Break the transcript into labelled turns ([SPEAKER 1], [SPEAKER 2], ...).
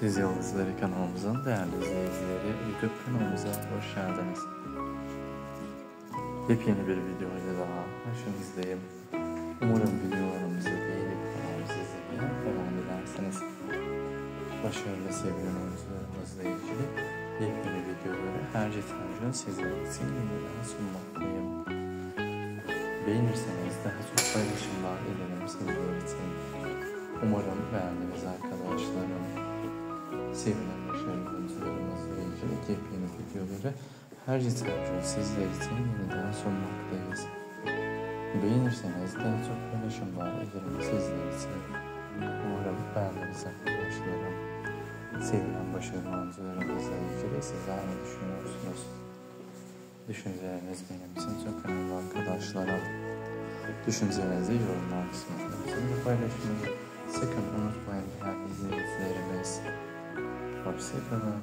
[SPEAKER 1] Dizi Yıldızları kanalımızın değerli izleyicileri, YouTube kanalımıza hoş geldiniz. Yepyeni bir videoyla daha karşınızdayım. Umarım videolarımızı beğenip kanalımızı izlemeye devam edersiniz. Başarılı sevilen oyuncularımızla ilgili yepyeni videoları her gün sizler için yeniden sunmaktayım. Beğenirseniz daha çok paylaşımlar ederim sizler için. Umarım beğendiniz arkadaşlarım. Sevilen başarılı oyuncularımızla ilgili yepyeni videoları her gün sizler için yeniden sunmaktayız. Beğenirseniz daha çok paylaşımlar ederim sizler için. Umarım beğendiniz arkadaşlarım. Sevilen başarılı oyuncularımızla ilgili sizler ne düşünüyorsunuz? Düşünceleriniz benim için çok önemli arkadaşlarım. Düşüncelerinizi yorumlar kısmında bizimle paylaşmayı sakın unutmayın değerli izleyicilerimiz. Hoşçakalın.